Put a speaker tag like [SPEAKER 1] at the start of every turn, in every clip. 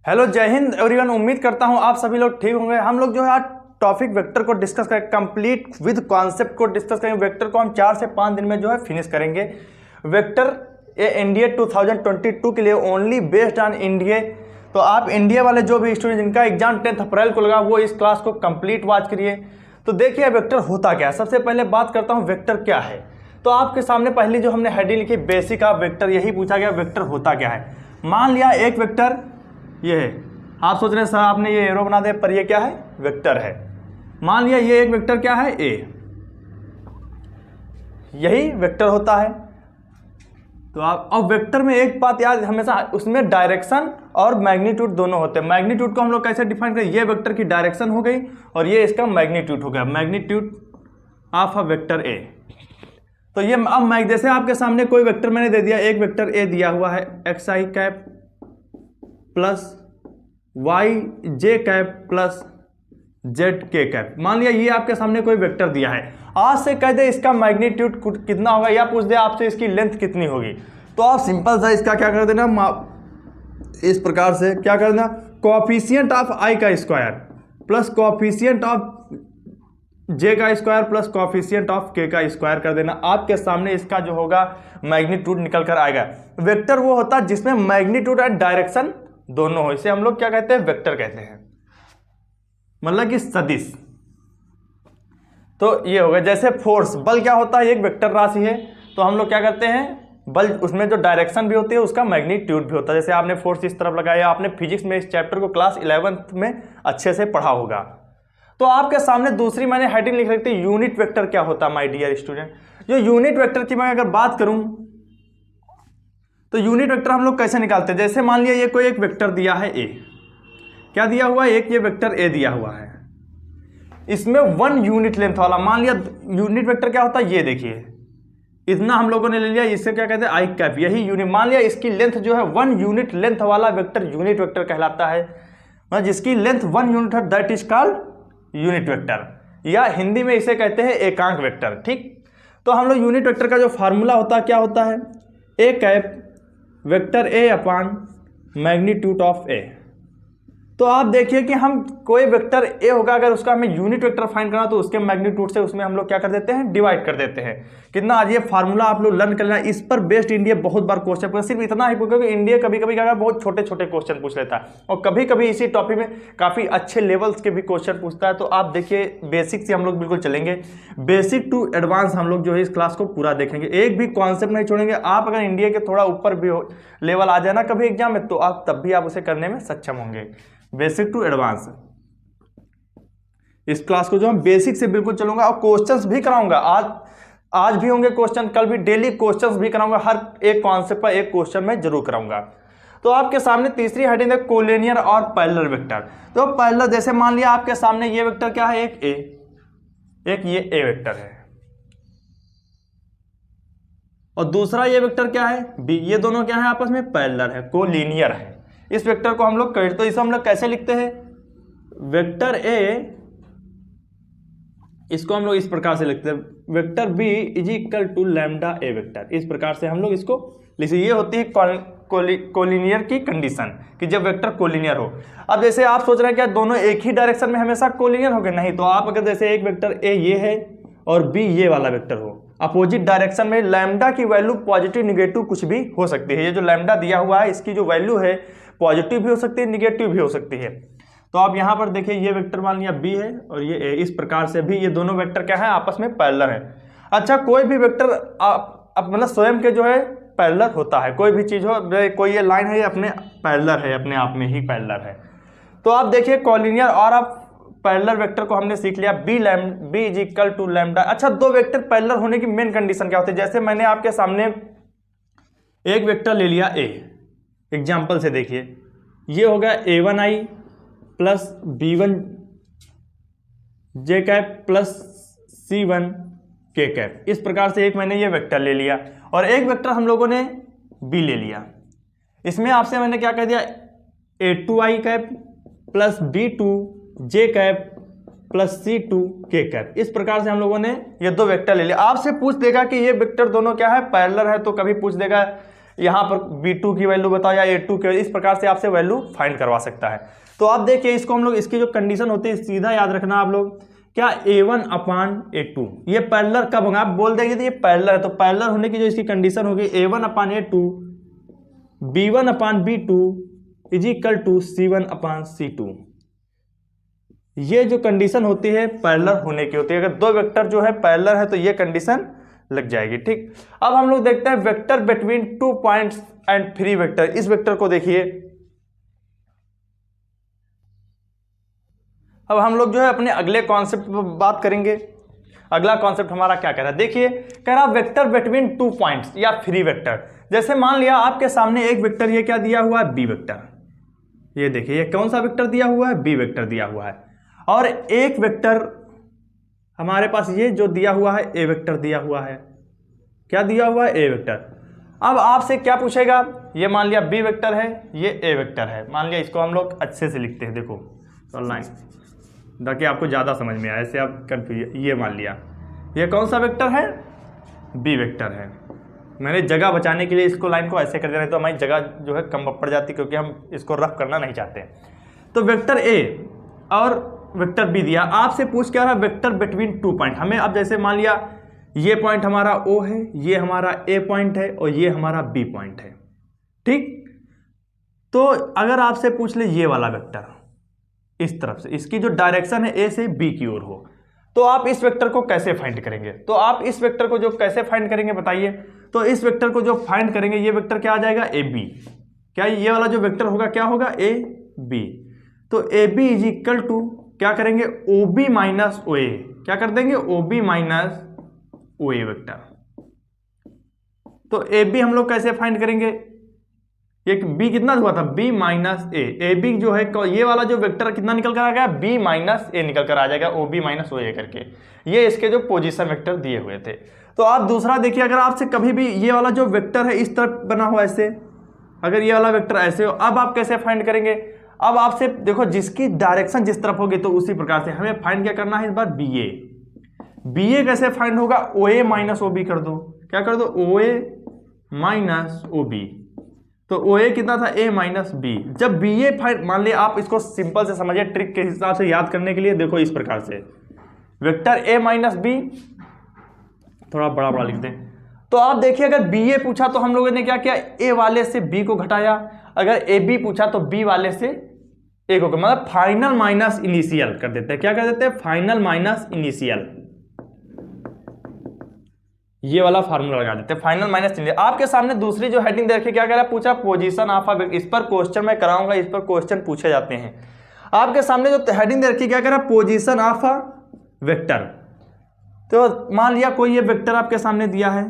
[SPEAKER 1] Hello, जय Hind everyone. उम्मीद करता हूं आप सभी लोग ठीक होंगे। हम लोग जो है आज टॉपिक वेक्टर को डिस्कस करेंगे, कंप्लीट विद कॉन्सेप्ट को डिस्कस करेंगे। वेक्टर को हम 4 से 5 दिन में जो है फिनिश करेंगे। वेक्टर ये एनडीए 2022 के लिए ओनली बेस्ड ऑन एनडीए। तो आप एनडीए वाले जो भी स्टूडेंट जिनका एग्जाम 10 अप्रैल को लगा वो इस क्लास को कंप्लीट वॉच करिए। तो देखिए वेक्टर होता क्या है। सबसे पहले बात करता हूँ वेक्टर क्या है। तो आपके सामने पहली जो हमने हेडिंग लिखी बेसिक ऑफ वेक्टर, यही पूछा गया वेक्टर होता क्या है। मान लिया एक वेक्टर ये है, आप सोच रहे हैं सर आपने ये एरो बना दे, पर ये क्या है, वेक्टर है। मान लिया ये एक वेक्टर क्या है, ए, यही वेक्टर होता है। तो आप अब वेक्टर में एक बात याद हमेशा, उसमें डायरेक्शन और मैग्नीट्यूड दोनों होते हैं। मैग्नीट्यूड को हम लोग कैसे डिफाइन करें, ये वेक्टर की डायरेक्शन हो गई और ये इसका मैग्नीट्यूड हो गया, magnitude of a vector A. तो ये अब जैसे आपके सामने कोई वेक्टर मैंने दे दिया, एक वेक्टर ए दिया हुआ है, एक्स आई कैप प्लस वाई जे कैप प्लस जेड के कैप। मान लिया ये आपके सामने कोई वेक्टर दिया है। आज से कह दे इसका मैग्नीट्यूड कितना होगा, या पूछ दे आपसे इसकी लेंथ कितनी होगी, तो आप सिंपल सा इसका क्या कर देना, इस प्रकार से क्या कर देना, कोएफिशिएंट ऑफ आई का स्क्वायर प्लस कोएफिशिएंट ऑफ जे का स्क्वायर प्लस कोएफिशिएंट ऑफ के का स्क्वायर कर देना। आपके सामने इसका जो होगा मैग्नीट्यूड निकल कर आएगा। वेक्टर वो होता है जिसमें मैग्नीट्यूड एंड डायरेक्शन दोनों हो, इसे हम लोग क्या कहते हैं, वेक्टर कहते हैं, मतलब कि सदिश। तो ये होगा जैसे फोर्स, बल क्या होता है, एक वेक्टर राशि है। तो हम लोग क्या करते हैं, बल उसमें जो डायरेक्शन भी होती है उसका मैग्नीट्यूड भी होता है। जैसे आपने फोर्स इस तरफ लगाया, आपने फिजिक्स में इस चैप्टर को क्लास 11th में अच्छे से पढ़ा होगा। तो आपके सामने दूसरी मैंने हेडिंग लिख रखी थी, यूनिट वेक्टर क्या होता है माय डियर स्टूडेंट। जो यूनिट वेक्टर की मैं अगर बात करूं तो यूनिट वेक्टर हम लोग कैसे निकालते हैं। जैसे मान लिया ये कोई एक वेक्टर दिया है ए, क्या दिया हुआ है, एक ये वेक्टर ए दिया हुआ है, इसमें 1 यूनिट लेंथ वाला। मान लिया यूनिट वेक्टर क्या होता है, ये देखिए इतना हम लोगों ने ले लिया, इससे क्या कहते हैं, आई कैप, यही यूनिट। मान लिया इसकी लेंथ जो है 1 यूनिट लेंथ वाला वेक्टर यूनिट वेक्टर कहलाता है। मतलब जिसकी लेंथ 1 यूनिट है that is called unit vector, या हिंदी में इसे कहते हैं एकांक वेक्टर। ठीक, तो हम लोग यूनिट वेक्टर का जो फार्मूला होता है क्या होता है, A cap vector A upon magnitude of A. तो आप देखिए कि हम कोई वेक्टर ए होगा, अगर उसका हमें यूनिट वेक्टर फाइंड करना तो उसके मैग्नीट्यूड से उसमें हम लोग क्या कर देते हैं, डिवाइड कर देते हैं। कितना आज ये फार्मूला आप लोग लर्न कर लेना। इस पर बेस्ड इंडिया बहुत बार क्वेश्चन पूछा, सिर्फ इतना ही क्योंकि इंडिया कभी कभी क्या बहुत छोटे छोटे क्वेश्चन पूछ लेता है, और कभी कभी इसी टॉपिक में काफ़ी अच्छे लेवल्स के भी क्वेश्चन पूछता है। तो आप देखिए बेसिक से हम लोग बिल्कुल चलेंगे, बेसिक टू एडवांस हम लोग जो है इस क्लास को पूरा देखेंगे, एक भी कॉन्सेप्ट नहीं छोड़ेंगे। आप अगर इंडिया के थोड़ा ऊपर भी लेवल आ जाए ना कभी एग्जाम में, तो आप तब भी आप उसे करने में सक्षम होंगे। बेसिक टू एडवांस इस क्लास को जो हम बेसिक से बिल्कुल चलूंगा, और क्वेश्चंस भी कराऊंगा। आज भी होंगे क्वेश्चन, कल भी डेली क्वेश्चंस भी कराऊंगा। हर एक कॉन्सेप्ट पर एक क्वेश्चन मैं जरूर कराऊंगा। तो आपके सामने तीसरी हेडिंग है कोलिनियर और पैरेलल वेक्टर। तो पैरेलल, जैसे मान लिया आपके सामने ये वेक्टर क्या है, एक ए, एक ये ए वेक्टर है, और दूसरा ये वेक्टर क्या है, बी। ये दोनों क्या है, आपस में पैरेलल है, कोलिनियर है। इस वेक्टर को हम लोग तो इसे हम लोग कैसे लिखते हैं, वेक्टर ए, इसको हम लोग इस प्रकार से लिखते हैं, vector B is equal to lambda A vector. इस प्रकार से हम लोग इसको लिखते हैं। ये होती है कोलिनियर की कंडीशन, कि जब वेक्टर कोलिनियर हो। अब जैसे आप सोच रहे हैं क्या दोनों एक ही डायरेक्शन में हमेशा कोलिनियर हो गए, नहीं। तो आप अगर जैसे एक वेक्टर ए ये है और बी ये वाला वेक्टर हो, अपोजिट डायरेक्शन में, लैम्डा की वैल्यू पॉजिटिव निगेटिव कुछ भी हो सकती है। ये जो लैम्डा दिया हुआ है इसकी जो वैल्यू है पॉजिटिव भी हो सकती है, निगेटिव भी हो सकती है। तो आप यहां पर देखिए ये वेक्टर मान लिया बी है और ये ए, इस प्रकार से भी ये दोनों वेक्टर क्या है, आपस में पैरेलल है। अच्छा, कोई भी वेक्टर मतलब स्वयं के जो है पैरेलल होता है, कोई भी चीज हो, कोई ये लाइन है ये अपने पैरेलल है, अपने आप में ही पैरेलल है। तो आप देखिए कोलिनियर और आप पैरेलल वेक्टर को हमने सीख लिया, B is equal to lambda. अच्छा, दो वेक्टर पैरेलल होने की मेन कंडीशन क्या होती है। जैसे मैंने आपके सामने एक वेक्टर ले लिया ए, एग्जाम्पल से देखिए, ये हो गया a1i प्लस b1 जे कैप प्लस c1 के कैप। इस प्रकार से एक मैंने ये वेक्टर ले लिया, और एक वेक्टर हम लोगों ने b ले लिया। इसमें आपसे मैंने क्या कह दिया, a2i कैप प्लस b2 जे कैप प्लस c2 के कैप। इस प्रकार से हम लोगों ने ये दो वेक्टर ले लिया। आपसे पूछ देगा कि ये वेक्टर दोनों क्या है, पैरेलल है, तो कभी पूछ देगा यहाँ पर b2 की वैल्यू बताओ या a2 की, इस प्रकार से आपसे वैल्यू फाइंड करवा सकता है। तो आप देखिए इसको हम लोग, इसकी जो कंडीशन होती है सीधा याद रखना आप लोग, क्या a1 अपान a2, ये पैरेलल कब होगा, आप बोल देंगे तो ये पैरेलल है, तो पैरेलल होने की जो इसकी कंडीशन होगी a1 upon a2 b1 upon b2 is equal to c1 upon c2। ये जो कंडीशन होती है पैरेलल होने की होती है। अगर दो वेक्टर जो है पैरेलल है तो ये कंडीशन लग जाएगी। ठीक, अब हम लोग देखते हैं vector between 2 points and free vector. इस वेक्टर को देखिए, अब हम लोग जो है अपने अगले कॉन्सेप्ट पर बात करेंगे। अगला कॉन्सेप्ट हमारा क्या कह रहा है, देखिए कह रहा वेक्टर बिटवीन 2 पॉइंट्स या फ्री वेक्टर। जैसे मान लिया आपके सामने एक वेक्टर ये क्या दिया हुआ है, बी वेक्टर, ये देखिए ये कौन सा वेक्टर दिया हुआ है, बी वेक्टर दिया हुआ है, और एक वेक्टर हमारे पास ये जो दिया हुआ है ए वेक्टर दिया हुआ है, क्या दिया हुआ है, ए वेक्टर। अब आपसे क्या पूछेगा, ये मान लिया बी वेक्टर है, ये ए वेक्टर है, मान लिया इसको हम लोग अच्छे से लिखते हैं, देखो लाइन, ताकि आपको ज़्यादा समझ में आए, ऐसे आप कन्फ्यूज। ये मान लिया ये कौन सा वेक्टर है, बी वेक्टर है। मैंने जगह बचाने के लिए इसको लाइन को ऐसे कर दिया, नहीं तो हमारी जगह जो है कम पड़ जाती, क्योंकि हम इसको रफ करना नहीं चाहते। तो वेक्टर ए और वेक्टर बी दिया, आपसे पूछ क्या रहा, वेक्टर बिटवीन 2 पॉइंट। हमें अब जैसे मान लिया ये पॉइंट हमारा ओ है, ये हमारा ए पॉइंट है और ये हमारा बी पॉइंट है। ठीक, तो अगर आपसे पूछ ले ये वाला वेक्टर इस तरफ से, इसकी जो डायरेक्शन है ए से बी की ओर हो, तो आप इस वेक्टर को कैसे फाइंड करेंगे। तो आप इस वेक्टर को जो कैसे फाइंड करेंगे बताइए। तो इस वेक्टर को जो फाइंड करेंगे, ये वेक्टर क्या आ जाएगा, ए बी। क्या ये वाला जो वेक्टर होगा क्या होगा, ए बी। तो A B is equal to क्या करेंगे, ओ बी माइनस ओ ए। क्या कर देंगे, ओ बी माइनस ओ ए वेक्टर। तो ए बी हम लोग कैसे फाइंड करेंगे, एक बी कितना हुआ था, B minus A. A B जो है ये वाला जो वेक्टर कितना निकल कर आ गया, बी माइनस ए निकल कर आ जाएगा, ओ बी माइनस ओ ए करके। ये इसके जो पोजीशन वेक्टर दिए हुए थे। तो आप दूसरा देखिए, अगर आपसे कभी भी ये वाला जो वेक्टर है इस तरफ बना हो ऐसे, अगर ये वाला वेक्टर ऐसे हो, अब आप कैसे फाइंड करेंगे। अब आपसे देखो जिसकी डायरेक्शन जिस तरफ होगी तो उसी प्रकार से हमें फाइंड क्या करना है इस बार, बी ए। बी ए कैसे फाइंड होगा, ओ ए माइनस ओ बी कर दो। क्या कर दो, ओ ए माइनस ओ बी। तो ओ ए कितना था, ए माइनस बी। जब बी ए फाइंड, मान लिया आप इसको सिंपल से समझिए, ट्रिक के हिसाब से याद करने के लिए देखो इस प्रकार से, वेक्टर ए माइनस बी, थोड़ा बड़ा बड़ा लिख दें। तो आप देखिए अगर बी ए पूछा तो हम लोगों ने क्या किया, ए वाले से बी को घटाया। अगर ए बी पूछा तो बी वाले से ए को, मतलब फाइनल माइनस इनिशियल कर देते हैं। क्या कर देते हैं, फाइनल माइनस इनिशियल, ये वाला फार्मूला लगा देते हैं, फाइनल माइनस इनिशियल। आपके सामने दूसरी जो हेडिंग देख के क्या कह रहा है, पूछा पोजीशन ऑफ अ, इस पर क्वेश्चन मैं कराऊंगा, इस पर क्वेश्चन पूछे जाते हैं। आपके सामने जो हेडिंग दे रखी क्या कह रहा है, पोजीशन ऑफ अ वेक्टर। तो मान लिया कोई ये वेक्टर आपके सामने दिया है,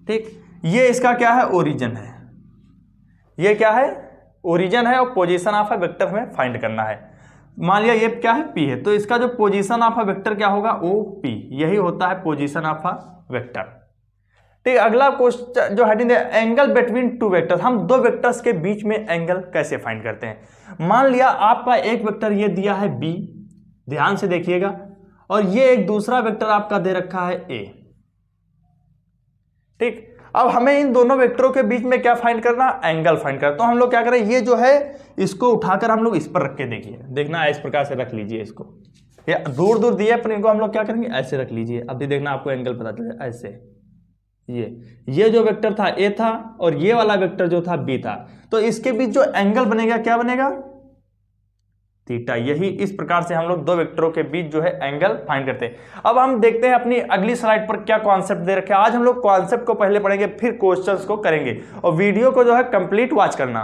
[SPEAKER 1] ठीक, ये इसका क्या है, ओरिजिन है, ये क्या है, ओरिजिन है, और पोजीशन ऑफ अ वेक्टर हमें फाइंड करना है। मान लिया ये क्या है, पी है, तो इसका जो पोजीशन ऑफ अ वेक्टर क्या होगा, ओ पी। यही होता है पोजीशन ऑफ अ वेक्टर। ठीक, अगला क्वेश्चन जो हेडिंग है, एंगल बिटवीन 2 वेक्टर्स। हम दो वेक्टर्स के बीच में एंगल कैसे फाइंड करते हैं। मान लिया आपका एक वेक्टर ये दिया है बी, ध्यान से देखिएगा, और ये एक दूसरा वेक्टर आपका दे रखा है ए। ठीक, अब हमें इन दोनों वेक्टरों के बीच में क्या फाइंड करना, एंगल फाइंड करना। तो हम लोग क्या करें, ये जो है इसको उठाकर हम लोग इस पर रख के देखिए, देखना इस प्रकार से रख लीजिए इसको, ये दूर दूर दिए पर इनको हम लोग क्या करेंगे, ऐसे रख लीजिए। अब भी देखना आपको एंगल पता चले, ऐसे ये जो वेक्टर था ए था और ये वाला वेक्टर जो था बी था, तो इसके बीच जो एंगल बनेगा क्या बनेगा, थीटा। यही इस प्रकार से हम लोग दो वेक्टरों के बीच जो है एंगल फाइंड करते हैं। अब हम देखते हैं अपनी अगली स्लाइड पर क्या कॉन्सेप्ट दे रखे हैं। आज हम लोग कॉन्सेप्ट को पहले पढ़ेंगे, फिर क्वेश्चंस को करेंगे, और वीडियो को जो है कंप्लीट वॉच करना।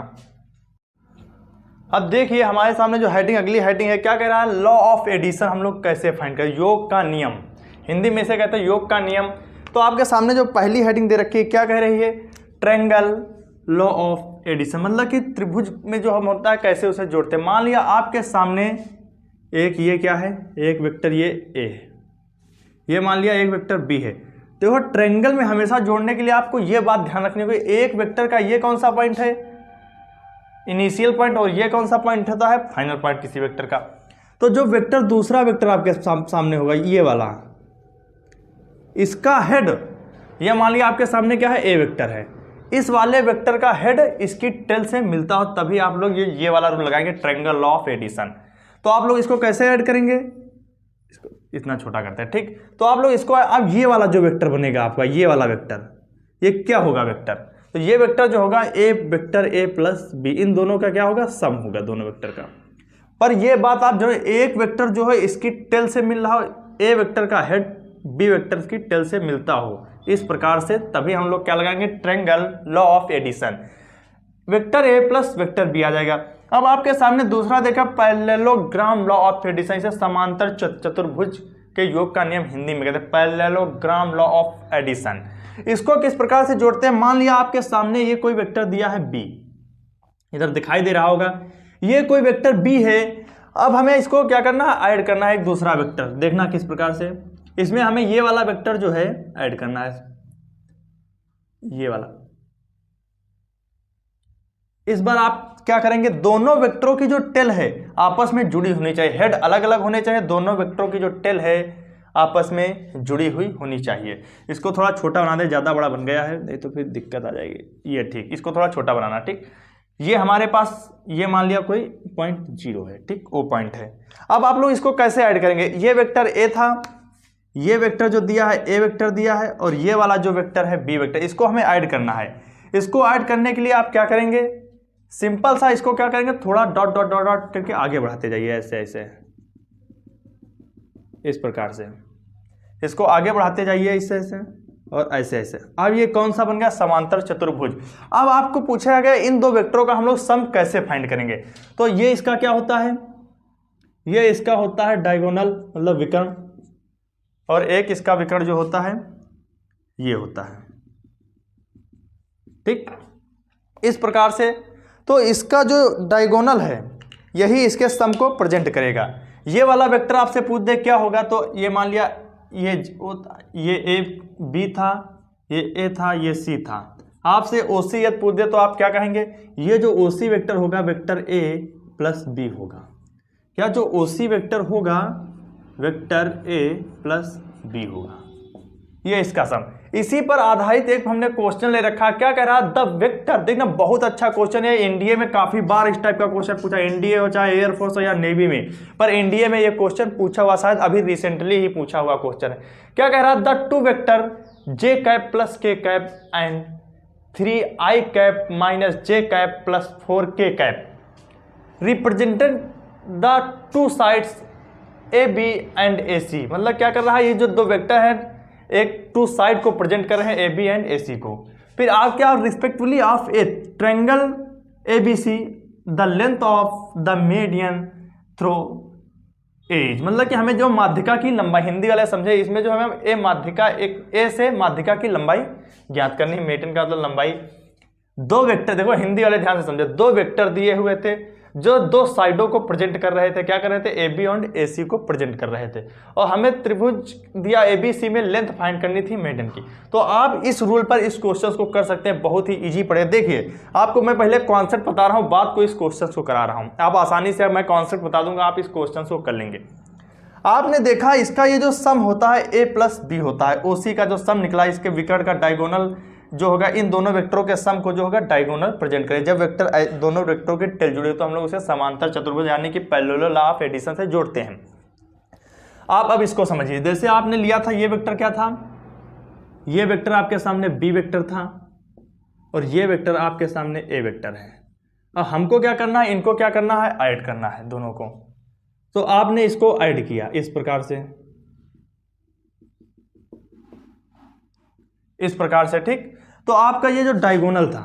[SPEAKER 1] अब देखिए हमारे सामने जो हेडिंग, अगली हेडिंग है, क्या कह रहा है, लॉ ऑफ एडिशन हम लोग कैसे फाइंड करें, योग का नियम, हिंदी में से कहते हैं योग का नियम। तो आपके सामने जो पहली हेडिंग दे रखी है क्या कह रही है, ट्रायंगल लॉ ऑफ एडिशन, मतलब कि त्रिभुज में जो हम होता है कैसे उसे जोड़ते हैं। मान लिया आपके सामने एक ये क्या है, एक वेक्टर ये ए है, ये मान लिया एक वेक्टर बी है। देखो ट्रायंगल में हमेशा जोड़ने के लिए आपको ये बात ध्यान रखनी होगी, एक वेक्टर का ये कौन सा पॉइंट है, इनिशियल पॉइंट, और ये कौन सा पॉइंट होता है, फाइनल पॉइंट किसी वेक्टर का। तो जो वेक्टर दूसरा वेक्टर आपके सामने होगा ये वाला, इसका हेड, ये मान लिया आपके सामने क्या है, ए वेक्टर है, इस वाले वेक्टर का हेड इसकी टेल से मिलता हो तभी आप लोग ये वाला रूल लगाएंगे, ट्रायंगल लॉ ऑफ एडिशन। तो आप लोग इसको कैसे ऐड करेंगे, इसको इतना छोटा करते हैं, ठीक। तो आप लोग इसको, अब ये वाला जो वेक्टर बनेगा आपका, ये वाला वेक्टर, ये क्या होगा वेक्टर, तो ये वेक्टर जो होगा ए वेक्टर ए प्लस बी, इन दोनों का क्या होगा, सम होगा दोनों वेक्टर का। पर ये बात आप जो एक वेक्टर जो है इसकी टेल से मिल रहा हो, ए वेक्टर का हेड बी वेक्टर की टेल से मिलता हो, इस प्रकार से, तभी हम लोग क्या लगाएंगे, triangle law of addition. Vector A plus vector B आ जाएगा। अब आपके सामने दूसरा देखा, पैरेललोग्राम लॉ ऑफ एडिशन, इसे समांतर चतुर्भुज के योग का नियम हिंदी में कहते हैं पैरेललोग्राम लॉ ऑफ एडिशन। इसको किस प्रकार से जोड़ते हैं, मान लिया आपके सामने ये कोई वेक्टर दिया है बी, इधर दिखाई दे रहा होगा, ये कोई वेक्टर बी है। अब हमें इसको क्या करना है, ऐड करना है एक दूसरा वेक्टर। देखना किस प्रकार से, इसमें हमें ये वाला वेक्टर जो है ऐड करना है, ये वाला। इस बार आप क्या करेंगे, दोनों वेक्टरों की जो टेल है आपस में जुड़ी होनी चाहिए, हेड अलग अलग होने चाहिए, दोनों वेक्टरों की जो टेल है आपस में जुड़ी हुई होनी चाहिए। इसको थोड़ा छोटा बना दे, ज़्यादा बड़ा बन गया है, नहीं तो फिर दिक्कत आ जाएगी। ये ठीक, इसको थोड़ा छोटा बनाना, ठीक। ये हमारे पास, ये मान लिया कोई पॉइंट 0 है, ठीक, वो पॉइंट है। अब आप लोग इसको कैसे ऐड करेंगे, ये वेक्टर ए था, ये वेक्टर जो दिया है ए वेक्टर दिया है, और ये वाला जो वेक्टर है बी वेक्टर, इसको हमें ऐड करना है। इसको ऐड करने के लिए आप क्या करेंगे, सिंपल सा इसको क्या करेंगे, थोड़ा डॉट डॉट डॉट डॉट करके आगे बढ़ाते जाइए, ऐसे ऐसे, इस प्रकार से इसको आगे बढ़ाते जाइए, इससे ऐसे और ऐसे ऐसे। अब ये कौन सा बन गया, समांतर चतुर्भुज। अब आपको पूछा गया इन दो वेक्टरों का हम लोग सम कैसे फाइंड करेंगे, तो ये इसका क्या होता है, ये इसका होता है डायगोनल, मतलब विकर्ण, और एक इसका विकर्ण जो होता है ये होता है, ठीक, इस प्रकार से। तो इसका जो डायगोनल है यही इसके सम को प्रेजेंट करेगा। ये वाला वेक्टर आपसे पूछ दे क्या होगा, तो ये मान लिया ये ए बी था, ये ए था, ये सी था, आपसे ओ सी यदि पूछ दे तो आप क्या कहेंगे, ये जो ओ सी वेक्टर होगा वेक्टर ए प्लस बी होगा। क्या जो ओ सी वेक्टर होगा वेक्टर ए प्लस बी होगा, ये इसका सम। इसी पर आधारित एक हमने क्वेश्चन ले रखा, क्या कह रहा, द वेक्टर, देखना बहुत अच्छा क्वेश्चन है, एनडीए में काफी बार इस टाइप का क्वेश्चन पूछा, एनडीए हो चाहे एयरफोर्स हो या नेवी में, पर एनडीए में ये क्वेश्चन पूछा हुआ, शायद अभी रिसेंटली ही पूछा हुआ क्वेश्चन है। क्या कह रहा, the two vector J cap plus K cap and 3i cap minus J cap plus 4k cap represented the two sides A B and A C. मतलब क्या कर रहा है, ये जो दो वेक्टर है एक टू साइड को प्रेजेंट कर रहे हैं, ए बी एंड ए सी को। फिर आप क्या, respectively of a triangle A B C the length of the median through edge. मतलब कि हमें जो माध्यिका की लंबाई, हिंदी वाले समझे, इसमें जो हमें ए माध्यिका, एक ए से माध्यिका की लंबाई ज्ञात करनी, मीडियन का मतलब लंबाई। दो वेक्टर, देखो हिंदी वाले ध्यान से समझे, दो वेक्टर दिए हुए थे जो दो साइडों को प्रेजेंट कर रहे थे, क्या कर रहे थे, ए बी एंड ए सी को प्रेजेंट कर रहे थे, और हमें त्रिभुज दिया ए बी सी में लेंथ फाइंड करनी थी मीडियन की। तो आप इस रूल पर इस क्वेश्चन को कर सकते हैं, बहुत ही इजी पड़े। देखिए आपको मैं पहले कॉन्सेप्ट बता रहा हूँ, बात को इस क्वेश्चन को करा रहा हूँ, आप आसानी से, मैं कॉन्सेप्ट बता दूंगा, आप इस क्वेश्चन को कर लेंगे। आपने देखा इसका ये जो सम होता है ए प्लस बी होता है, ओ सी का जो सम निकला, इसके विकर्ण का डायगोनल जो होगा, इन दोनों वेक्टरों के सम को जो होगा डायगोनल प्रेजेंट करें। जब वेक्टर दोनों वेक्टरों के टेल जुड़े तो हम लोग उसे समांतर चतुर्भुज यानी कि पैरेलल लॉ ऑफ एडिशन से जोड़ते हैं। आप अब इसको समझिए, जैसे आपने लिया था ये वेक्टर क्या था, ये वेक्टर आपके सामने बी वेक्टर था, और ये वेक्टर आपके सामने ए वेक्टर है। अब हमको क्या करना है, इनको क्या करना है, ऐड करना है दोनों को। तो आपने इसको ऐड किया इस प्रकार से, इस प्रकार से, ठीक। तो आपका ये जो डायगोनल था,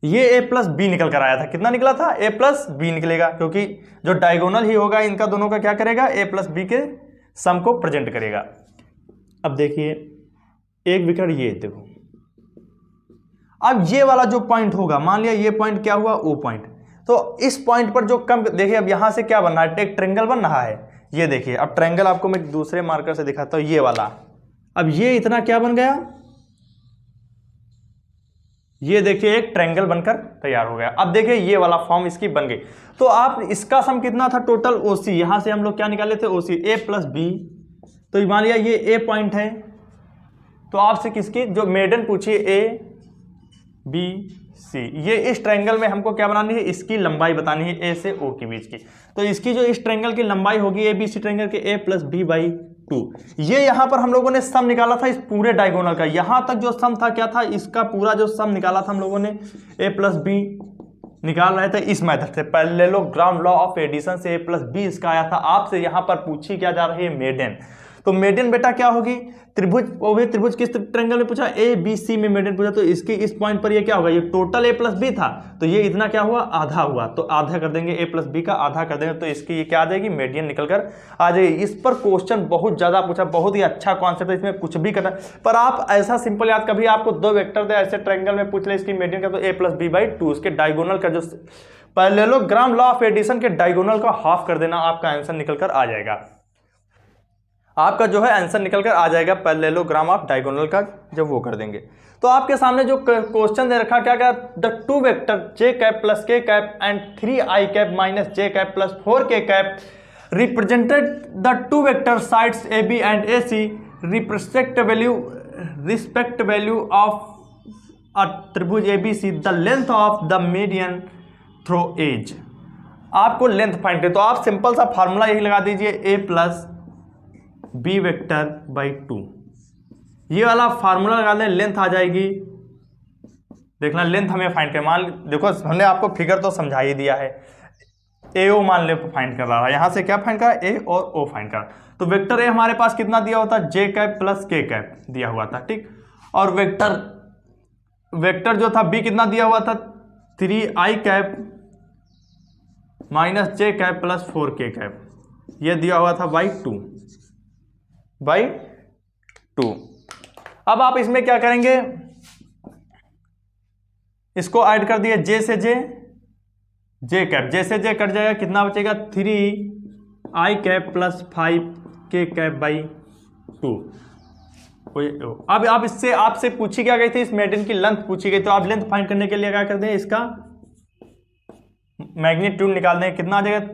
[SPEAKER 1] ये ए प्लस बी निकल कर आया था, कितना निकला था, ए प्लस बी निकलेगा, क्योंकि जो डायगोनल ही होगा इनका दोनों का क्या करेगा, ए प्लस बी के सम को प्रेजेंट करेगा। अब देखिए एक विकर्ण ये देखो, अब ये वाला जो पॉइंट होगा, मान लिया ये पॉइंट क्या हुआ, ओ पॉइंट, तो इस पॉइंट पर जो कम, देखिए अब यहां से क्या बन रहा है, एक ट्रायंगल बन रहा है, ये देखिए। अब ट्रायंगल आपको मैं दूसरे मार्कर से दिखाता हूं, ये वाला, अब ये इतना क्या बन गया, ये देखिए एक ट्रायंगल बनकर तैयार हो गया। अब देखिए ये वाला फॉर्म इसकी बन गई। तो आप इसका सम कितना था टोटल, ओसी, यहां से हम लोग क्या निकाले थे, ओसी ए प्लस बी। तो मान लिया ये ए पॉइंट है, तो आपसे किसकी जो मेडन पूछी ए बी सी, ये इस ट्रायंगल में हमको क्या बनानी है, इसकी लंबाई बतानी है ए से ओ के बीच की। तो इसकी जो इस ट्रायंगल की लंबाई होगी ए बी सी ट्रायंगल के ए प्लस बी बाई 2। ये यहां पर हम लोगों ने सम निकाला था इस पूरे डायगोनल का, यहां तक जो सम था क्या था, इसका पूरा जो सम निकाला था हम लोगों ने ए प्लस बी निकाल रहे थे इस मेथड से, पैरेललोग्राम लॉ ऑफ एडिशन से ए प्लस बी इसका आया था। आपसे यहां पर पूछी क्या जा रही है, मेडन। तो मेडन बेटा क्या होगी, त्रिभुज, वो भी त्रिभुज किस ट्रायंगल में पूछा, ए बी सी में मेडन पूछा, तो इसकी इस पॉइंट पर ये क्या होगा, ये टोटल ए प्लस बी था, तो ये इतना क्या हुआ, आधा हुआ, तो आधा कर देंगे, ए प्लस बी का आधा कर देंगे, तो इसकी ये क्या आ जाएगी, मीडियन निकल कर आ जाएगी। इस पर क्वेश्चन बहुत ज्यादा पूछा, बहुत ही अच्छा कॉन्सेप्ट है, इसमें कुछ भी करना, पर आप ऐसा सिंपल याद, कभी आपको दो वेक्टर दे ऐसे ट्रायंगल में पूछ ले इसकी मीडियन का, तो ए प्लस बी बाई 2, उसके डायगोनल का जो पैरेललोग्राम लॉ ऑफ एडिशन के डायगोनल का हाफ कर देना, आपका आंसर निकल कर आ जाएगा। आपका जो है आंसर निकल कर आ जाएगा पैरेललोग्राम ऑफ डायगोनल का, जब वो कर देंगे। तो आपके सामने जो क्वेश्चन दे रखा क्या, the two vector J cap plus K cap and 3i cap minus J cap plus 4k cap represented the two vector sides A B and A C respect value of a त्रिभुज A B C, the length of the median through A. आपको length find करें, तो आप simple सा formula यही लगा दीजिए, A plus B vector by 2, ये वाला फार्मूला लगा दें, लेंथ आ जाएगी। देखना लेंथ हमें फाइंड कर, मान देखो हमने आपको फिगर तो समझा ही दिया है, ए ओ मान ले फाइंड कर रहा है, यहां से क्या फाइंड करा, ए और ओ फाइंड करा। तो वेक्टर ए हमारे पास कितना दिया होता, जे कैप प्लस के कैप दिया हुआ था, ठीक। और वेक्टर जो था बी कितना दिया हुआ था, 3i cap minus J cap plus 4k cap, ये दिया हुआ था बाई 2। अब आप इसमें क्या करेंगे, इसको ऐड कर दिए, जे से जे कैप, जे से जे कट जाएगा, कितना बचेगा, 3i cap plus 5k cap by 2। अब आप इससे आपसे पूछी क्या गई थी, इस मेडन की लेंथ पूछी गई, तो आप लेंथ फाइंड करने के लिए क्या कर दें, इसका मैग्नीट्यूड निकाल दें, कितना आ जाएगा,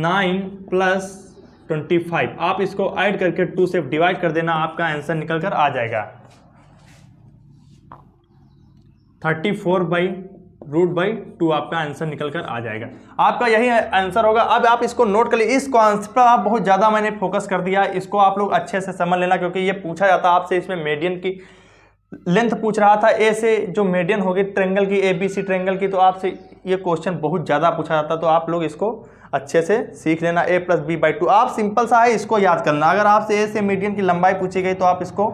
[SPEAKER 1] 9 प्लस 25। आप इसको ऐड करके 2 से डिवाइड कर देना, आपका आंसर निकल कर आ जाएगा 34/√2, आपका आंसर निकल कर आ जाएगा। आपका यही आंसर होगा। अब आप इसको नोट कर लीजिए, इस कॉन्सेप्ट पर आप बहुत ज़्यादा मैंने फोकस कर दिया, इसको आप लोग अच्छे से समझ लेना, क्योंकि ये पूछा जाता है आपसे, इसमें मीडियन की लेंथ पूछ रहा था, ए से जो मीडियन होगी ट्रायंगल की, ए बी सी ट्रायंगल की, तो आपसे ये क्वेश्चन बहुत ज़्यादा पूछा जाता, तो आप लोग इसको अच्छे से सीख लेना, ए प्लस बी बाई 2। आप सिंपल सा है, इसको याद करना। अगर आपसे ए से मीडियन की लंबाई पूछी गई तो आप इसको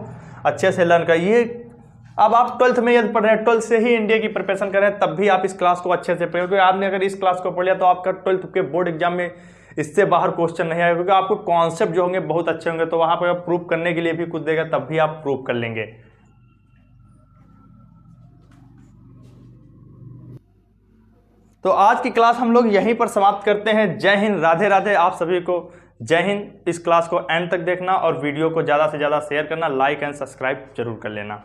[SPEAKER 1] अच्छे से लर्न करिए। अब आप 12th में यदि पढ़ रहे हैं, 12th से ही इंडिया की प्रिपरेशन कर रहे हैं, तब भी आप इस क्लास को अच्छे से पढ़ें, क्योंकि आपने अगर इस क्लास को पढ़ लिया तो आपका 12th के बोर्ड एग्जाम में इससे बाहर क्वेश्चन नहीं आएगा, क्योंकि आपको कॉन्सेप्ट जो होंगे बहुत अच्छे होंगे, तो वहाँ पर प्रूव करने के लिए भी कुछ देगा, तब भी आप प्रूव कर लेंगे। तो आज की क्लास हम लोग यहीं पर समाप्त करते हैं। जय हिंद, राधे राधे आप सभी को, जय हिंद। इस क्लास को एंड तक देखना और वीडियो को ज़्यादा से ज़्यादा शेयर करना, लाइक एंड सब्सक्राइब जरूर कर लेना।